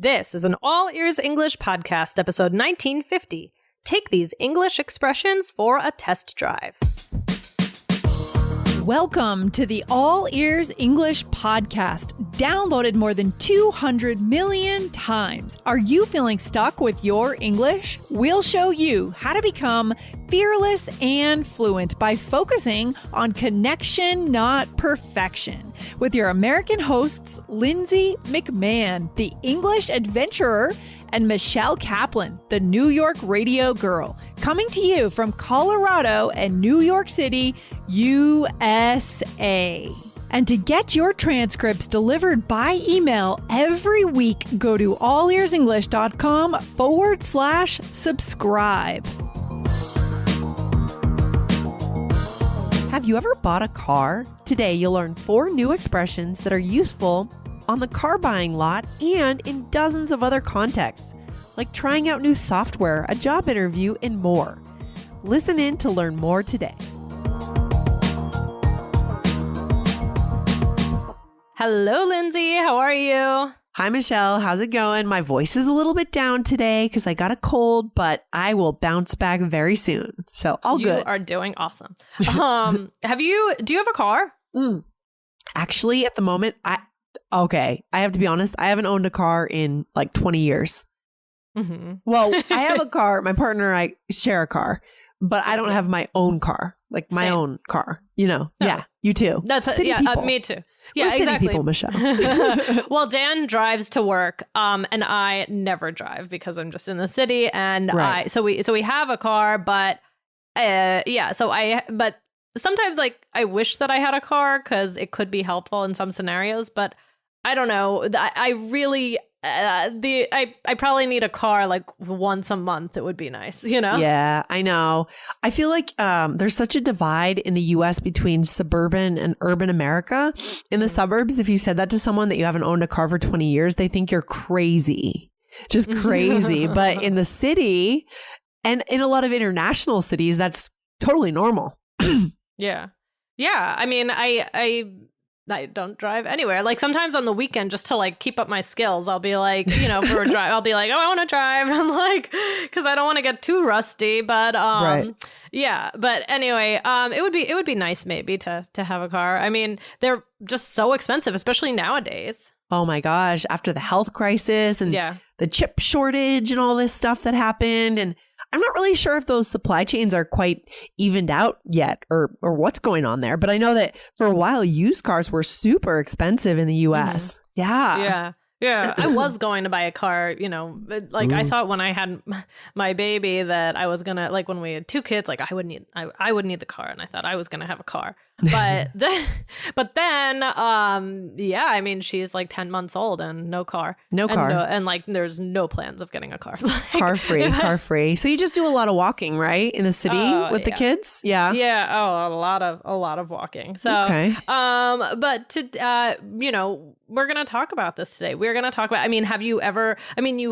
This is an All Ears English podcast, episode 1950. Take these English expressions for a test drive. Welcome to the All Ears English podcast, downloaded more than 200 million times. Are you feeling stuck with your English? We'll show you how to become fearless and fluent by focusing on connection, not perfection. With your American hosts, Lindsay McMahon, the English adventurer, and Michelle Kaplan, the New York radio girl, coming to you from Colorado and New York City, USA. And to get your transcripts delivered by email every week, go to allearsenglish.com/subscribe. Have you ever bought a car? Today, you'll learn 4 new expressions that are useful on the car buying lot and in dozens of other contexts, like trying out new software, a job interview, and more. Listen in to learn more today. Hello, Lindsay. How are you? Hi, Michelle. How's it going? My voice is a little bit down today because I got a cold, but I will bounce back very soon. So all good. You are doing awesome. Do you have a car? Actually, at the moment, I have to be honest. I haven't owned a car in like 20 years. Mm-hmm. Well, I have a car. My partner and I share a car, but I don't have my own car, like my own car, you know? Oh. Yeah, you too. That's me too. Yeah, We're exactly. City people, Michelle. Well, Dan drives to work, and I never drive because I'm just in the city, and right. So we have a car, but but sometimes like I wish that I had a car because it could be helpful in some scenarios, but I don't know. I really I probably need a car like once a month. It would be nice, you know? Yeah, I know. I feel like there's such a divide in the U.S. between suburban and urban America. In the suburbs, if you said that to someone that you haven't owned a car for 20 years, they think you're crazy, just crazy. But in the city and in a lot of international cities, that's totally normal. Yeah. I mean, I don't drive anywhere. Like sometimes on the weekend, just to like keep up my skills, I'll be like, you know, for a drive, I'll be like, oh, I want to drive. I'm like, because I don't want to get too rusty. But right. Yeah. But anyway, it would be nice maybe to have a car. I mean, they're just so expensive, especially nowadays. Oh my gosh! After the health crisis and the chip shortage and all this stuff that happened, and I'm not really sure if those supply chains are quite evened out yet or what's going on there. But I know that for a while, used cars were super expensive in the U.S. Mm-hmm. Yeah. I was going to buy a car, you know, like I thought when I had my baby that I was going to, like when we had 2 kids, like I would need the car. And I thought I was going to have a car. But then, I mean, she's like 10 months old and no car. And like, there's no plans of getting a car. Car free. So you just do a lot of walking, right? In the city with the kids? Yeah. Yeah. Oh, a lot of walking. So, okay. But to, we're going to talk about this today. We're going to talk about, you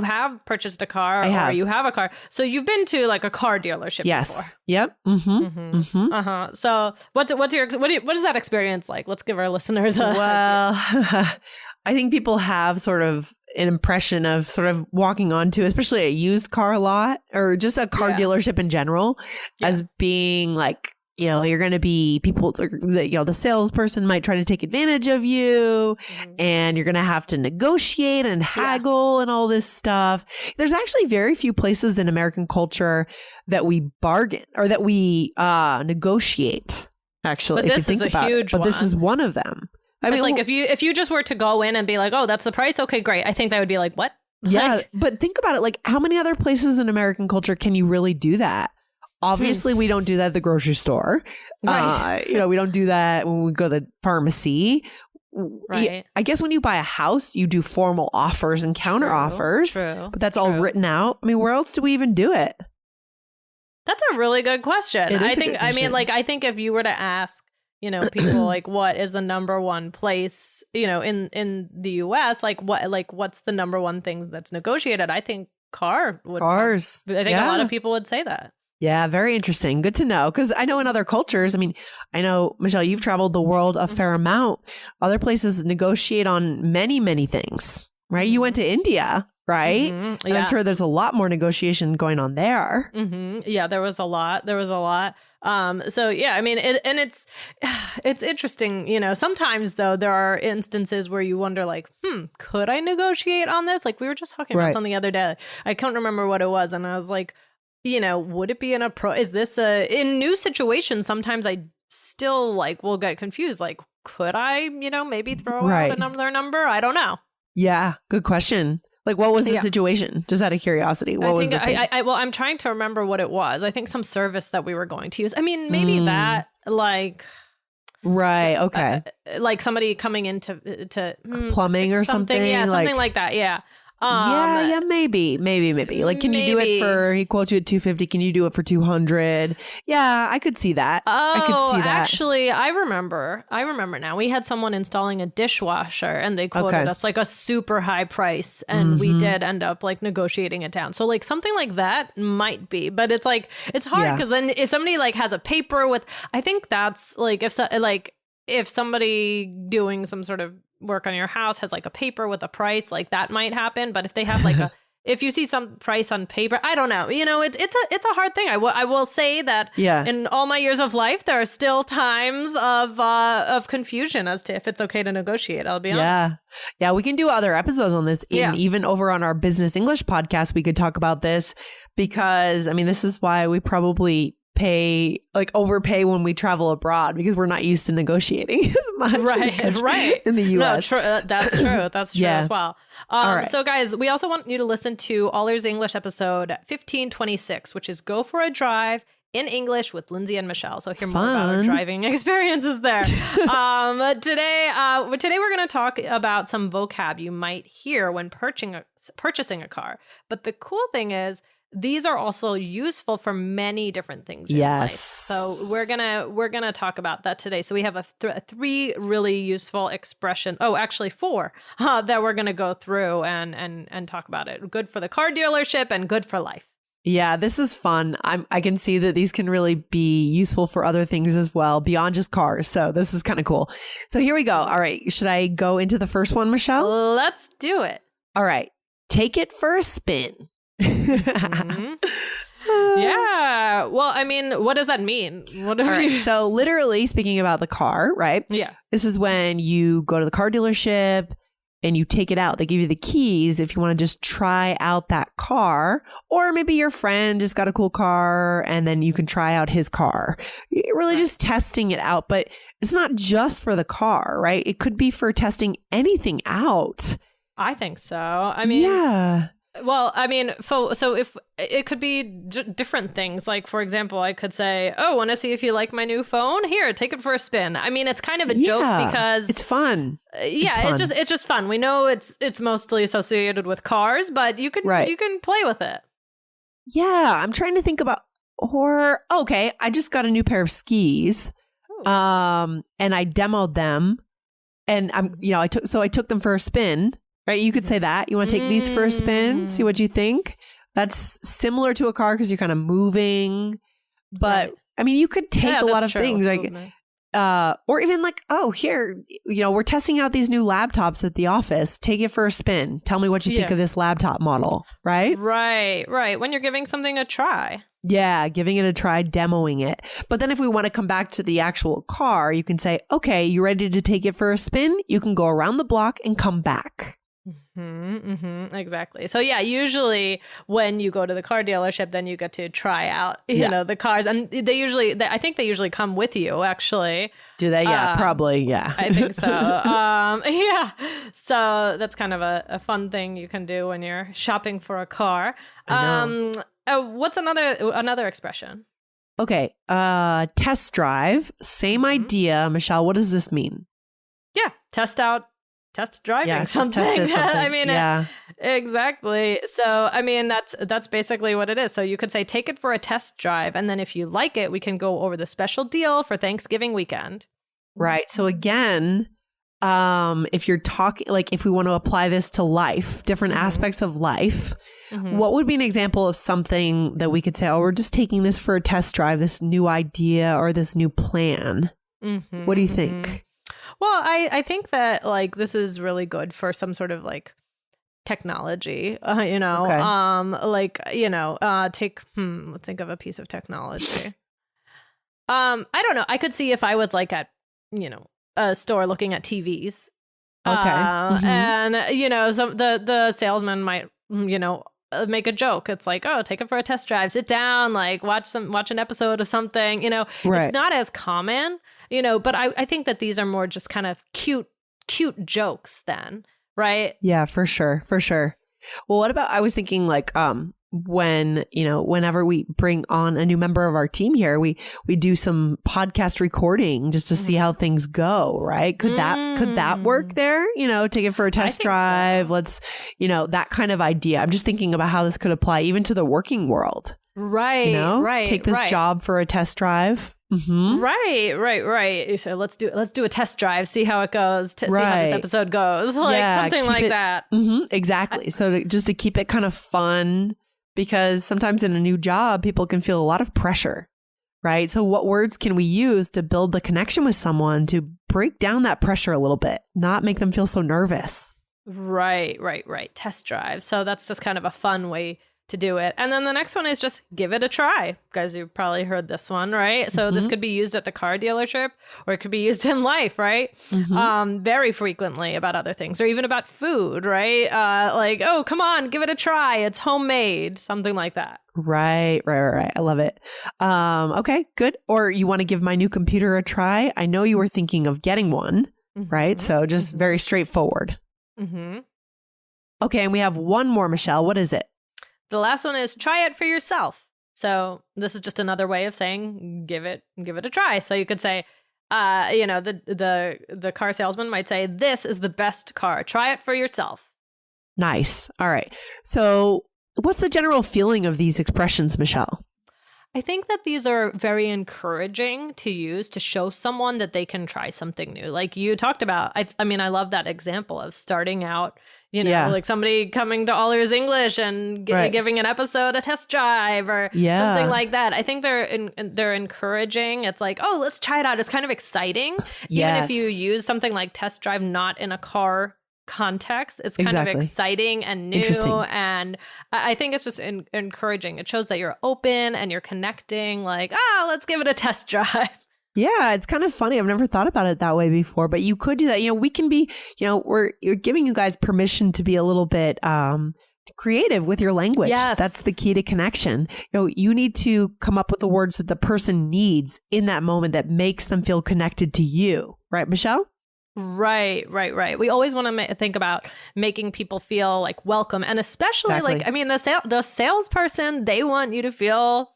have purchased a car or you have a car. So you've been to like a car dealership before. Yep. Mm-hmm. Mm-hmm. So what is that experience like? Let's give our listeners a I think people have sort of an impression of sort of walking onto, especially a used car lot or just a car dealership in general as being like, you know, you're going to be people, the salesperson might try to take advantage of you and you're going to have to negotiate and haggle and all this stuff. There's actually very few places in American culture that we bargain or that we negotiate, actually. But this is a huge one. But this is one of them. I mean, like if you just were to go in and be like, oh, that's the price. Okay, great. I think that would be like, what? Yeah. But think about it. Like how many other places in American culture can you really do that? Obviously, we don't do that at the grocery store. Right. We don't do that when we go to the pharmacy. Right. I guess when you buy a house, you do formal offers and counter offers. True. But that's all written out. I mean, where else do we even do it? That's a really good question. I think if you were to ask, people like what is the number one place, in the US, what's the number one thing that's negotiated? I think cars. I think a lot of people would say that. Yeah, very interesting. Good to know. Because I know in other cultures, I know, Michelle, you've traveled the world a fair amount. Other places negotiate on many, many things, right? You went to India, right? Mm-hmm. And I'm sure there's a lot more negotiation going on there. Mm-hmm. Yeah, there was a lot. So yeah, I mean, it's interesting. You know, sometimes though there are instances where you wonder, like, could I negotiate on this? Like we were just talking about something the other day. I can't remember what it was, and I was like, you know, would it be is this in new situations? Sometimes I still will get confused. Like, could I, you know, maybe throw out another number? I don't know. Yeah, good question. Like, what was the situation? Just out of curiosity, what was the thing? Well, I'm trying to remember what it was. I think some service that we were going to use. I mean, maybe that, like... Right, okay. Like somebody coming in to plumbing or something? Yeah, something like that, yeah. Maybe. Like, can you do it for, he quotes you at $250, can you do it for $200? Yeah, I could see that. I could see that. Actually, I remember now. We had someone installing a dishwasher and they quoted us like a super high price, and we did end up like negotiating it down. So like something like that might be, but it's like, it's hard because then if somebody like has a paper with, I think that's like, if somebody doing some sort of work on your house has like a paper with a price, like that might happen. But if they have like if you see some price on paper, I don't know, you know, it's a hard thing. I will say that in all my years of life, there are still times of confusion as to if it's okay to negotiate. I'll be honest. Yeah. We can do other episodes on this. Even over on our Business English podcast, we could talk about this because, I mean, this is why we probably overpay when we travel abroad, because we're not used to negotiating as much in the US. No, that's true. That's true as well. All right. So guys, we also want you to listen to All Ears English episode 1526, which is Go for a Drive in English with Lindsay and Michelle. So hear more about our driving experiences there. Today we're going to talk about some vocab you might hear when purchasing a car. But the cool thing is, these are also useful for many different things in life. So we're gonna talk about that today. So we have three really useful expressions. Oh, actually four that we're gonna go through and talk about it. Good for the car dealership and good for life. Yeah, this is fun. I can see that these can really be useful for other things as well, beyond just cars. So this is kind of cool. So here we go. All right, should I go into the first one, Michelle? Let's do it. All right, take it for a spin. Yeah. Well, I mean, what does that mean? So literally speaking about the car, right? Yeah. This is when you go to the car dealership and you take it out. They give you the keys if you want to just try out that car, or maybe your friend just got a cool car and then you can try out his car. You're really just testing it out, but it's not just for the car, right? It could be for testing anything out. I think so. I mean, well, I mean, so if it could be different things, like, for example, I could say, oh, want to see if you like my new phone? Here, take it for a spin. I mean, it's kind of a joke because it's fun. It's just fun. We know it's mostly associated with cars, but you can play with it. Yeah, I'm trying to think about, I just got a new pair of skis. And I demoed them, and I took them for a spin. Right, you could say that. You want to take these for a spin, see what you think. That's similar to a car because you're kind of moving. But I mean, you could take a lot of things, like, or even like, here, we're testing out these new laptops at the office. Take it for a spin. Tell me what you think of this laptop model. Right. When you're giving something a try. Yeah, giving it a try, demoing it. But then if we want to come back to the actual car, you can say, okay, you ready to take it for a spin? You can go around the block and come back. Exactly. So yeah, usually when you go to the car dealership, then you get to try out, you know, the cars, and I think they usually come with you. Actually, do they? Yeah, probably. Yeah, I think so. Yeah. So that's kind of a fun thing you can do when you're shopping for a car. What's another expression? Okay. Test drive. Same idea, Michelle. What does this mean? Yeah, test driving something. I mean, exactly. So, I mean, that's basically what it is. So you could say, take it for a test drive. And then if you like it, we can go over the special deal for Thanksgiving weekend. Right. So again, if you're talking, like, if we want to apply this to life, different aspects of life, what would be an example of something that we could say, we're just taking this for a test drive, this new idea or this new plan? What do you think? Well, I think that, like, this is really good for some sort of, like, technology, Okay. let's think of a piece of technology. I don't know. I could see if I was like at, a store looking at TVs. Okay. And, the salesman might, make a joke. It's like, oh, take it for a test drive, sit down, like watch an episode of something, Right. It's not as common, but I think that these are more just kind of cute jokes then. Right. Yeah, for sure. For sure. Well, what about, I was thinking like, whenever we bring on a new member of our team here, we do some podcast recording just to see how things go, right? Could that work there? Take it for a test drive. So. Let's, that kind of idea. I'm just thinking about how this could apply even to the working world. Right. Right. Take this job for a test drive. Mm-hmm. Right. You say, let's do a test drive, see how it goes, see how this episode goes, something like that. Mm-hmm, exactly. So just to keep it kind of fun, because sometimes in a new job, people can feel a lot of pressure, right? So what words can we use to build the connection with someone to break down that pressure a little bit, not make them feel so nervous? Right. Test drive. So that's just kind of a fun way to do it. And then the next one is just give it a try. Guys, you've probably heard this one, right? So this could be used at the car dealership, or it could be used in life, right? Very frequently about other things, or even about food, right? Like, oh, come on, give it a try. It's homemade, something like that. Right. I love it. Okay, good. Or you want to give my new computer a try? I know you were thinking of getting one, right? So just very straightforward. Okay, and we have one more, Michelle. What is it? The last one is try it for yourself. So this is just another way of saying give it a try. So you could say, the car salesman might say, this is the best car. Try it for yourself. Nice. All right. So what's the general feeling of these expressions, Michelle? I think that these are very encouraging to use to show someone that they can try something new. Like you talked about, I mean, I love that example of starting out, like somebody coming to All Ears English and giving an episode a test drive or something like that. I think they're encouraging. It's like, oh, let's try it out. It's kind of exciting. Even if you use something like test drive, not in a car context, it's kind of exciting and new, and I think it's just encouraging. It shows that you're open and you're connecting, like, let's give it a test drive. Yeah, it's kind of funny. I've never thought about it that way before, but you could do that. We can be, you're giving you guys permission to be a little bit creative with your language. Yes. That's the key to connection. You need to come up with the words that the person needs in that moment that makes them feel connected to you. Right, Michelle? Right. We always want to think about making people feel like welcome, and especially like, I mean, the salesperson, they want you to feel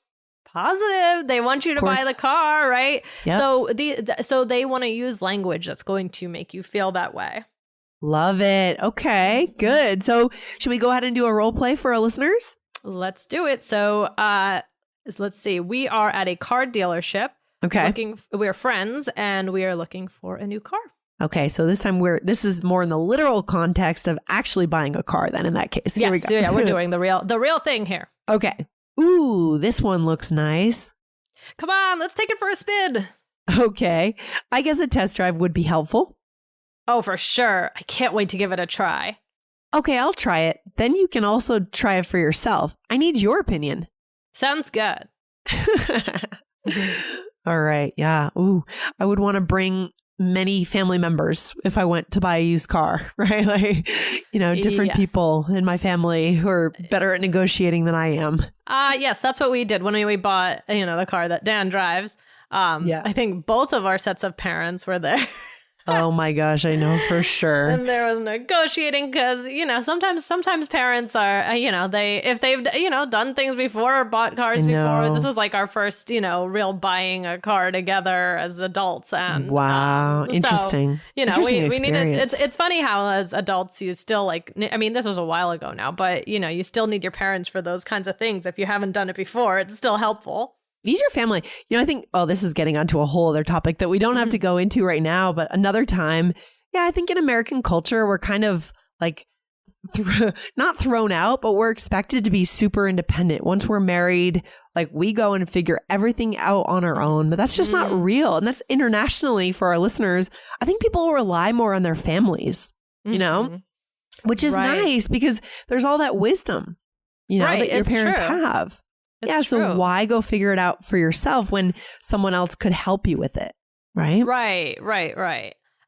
positive. They want you to buy the car, right? Yep. So they want to use language that's going to make you feel that way. Love it. Okay, good. So should we go ahead and do a role play for our listeners? Let's do it. So let's see. We are at a car dealership. Okay. We're friends and we are looking for a new car. Okay, so this time this is more in the literal context of actually buying a car then in that case. Here we go. Yeah, we're doing the real thing here. Okay. Ooh, this one looks nice. Come on, let's take it for a spin. Okay. I guess a test drive would be helpful. Oh, for sure. I can't wait to give it a try. Okay, I'll try it. Then you can also try it for yourself. I need your opinion. Sounds good. All right. Yeah. Ooh, I would want to bring many family members if I went to buy a used car, right? Like, different people in my family who are better at negotiating than I am. Yes, that's what we did when we bought, the car that Dan drives. I think both of our sets of parents were there. Oh my gosh, I know for sure. And there was negotiating because, sometimes parents are, if they've, done things before or bought cars before. This was like our first, real buying a car together as adults. And wow, interesting. So, we needed, it's funny how as adults you still this was a while ago now, but, you still need your parents for those kinds of things. If you haven't done it before, it's still helpful. Need your family. I think, this is getting onto a whole other topic that we don't have to go into right now, but another time. Yeah, I think in American culture, we're kind of like not thrown out, but we're expected to be super independent. Once we're married, like we go and figure everything out on our own, but that's just not real. And that's internationally for our listeners. I think people rely more on their families, which is nice because there's all that wisdom, that your parents have. So why go figure it out for yourself when someone else could help you with it? Right.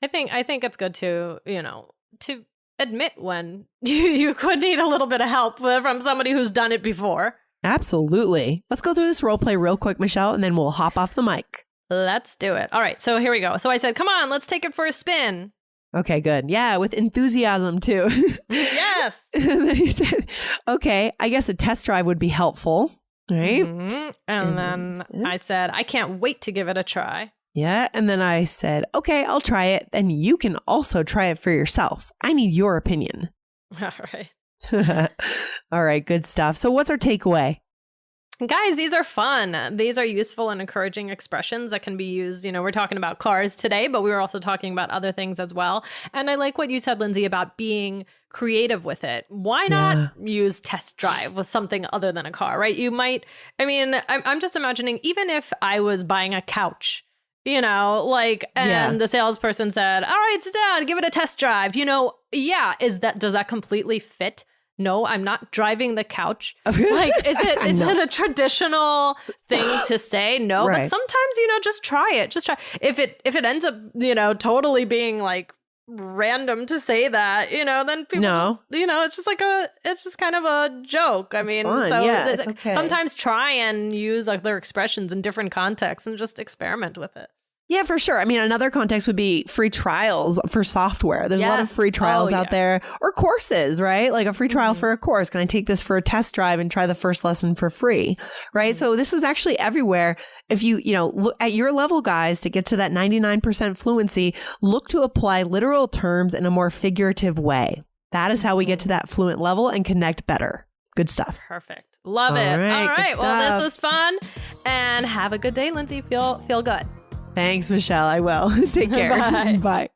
I think it's good to, to admit when you could need a little bit of help from somebody who's done it before. Absolutely. Let's go through this role play real quick, Michelle, and then we'll hop off the mic. Let's do it. All right. So here we go. So I said, come on, let's take it for a spin. Okay, good. Yeah, with enthusiasm too. Yes. And then he said, okay, I guess a test drive would be helpful. Right. Mm-hmm. And then I said, I can't wait to give it a try. Yeah. And then I said, okay, I'll try it. And you can also try it for yourself. I need your opinion. All right. All right. Good stuff. So what's our takeaway? Guys, these are fun. These are useful and encouraging expressions that can be used. We're talking about cars today, but we were also talking about other things as well. And I like what you said, Lindsay, about being creative with it. Why not use test drive with something other than a car, right? You might, I'm just imagining, even if I was buying a couch, the salesperson said, all right, sit down, give it a test drive. Does that completely fit? No, I'm not driving the couch. Is it a traditional thing to say? No, right. But sometimes, just try it. Just try. If it ends up, totally being like random to say that, then people it's just kind of a joke. Sometimes try and use their expressions in different contexts and just experiment with it. Yeah, for sure. Another context would be free trials for software. There's a lot of free trials out there, or courses, right? Like a free trial for a course. Can I take this for a test drive and try the first lesson for free? Right. So this is actually everywhere. If you, look at your level, guys, to get to that 99% fluency, look to apply literal terms in a more figurative way. That is how we get to that fluent level and connect better. Good stuff. Perfect. Love it. All right. Well, this was fun. And have a good day, Lindsay. Feel good. Thanks, Michelle. I will. Take care. Bye. Bye.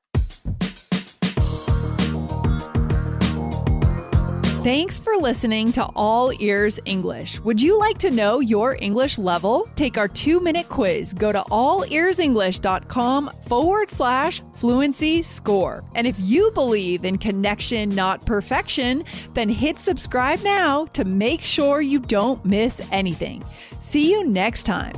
Thanks for listening to All Ears English. Would you like to know your English level? Take our 2-minute quiz. Go to allearsenglish.com/fluency score. And if you believe in connection, not perfection, then hit subscribe now to make sure you don't miss anything. See you next time.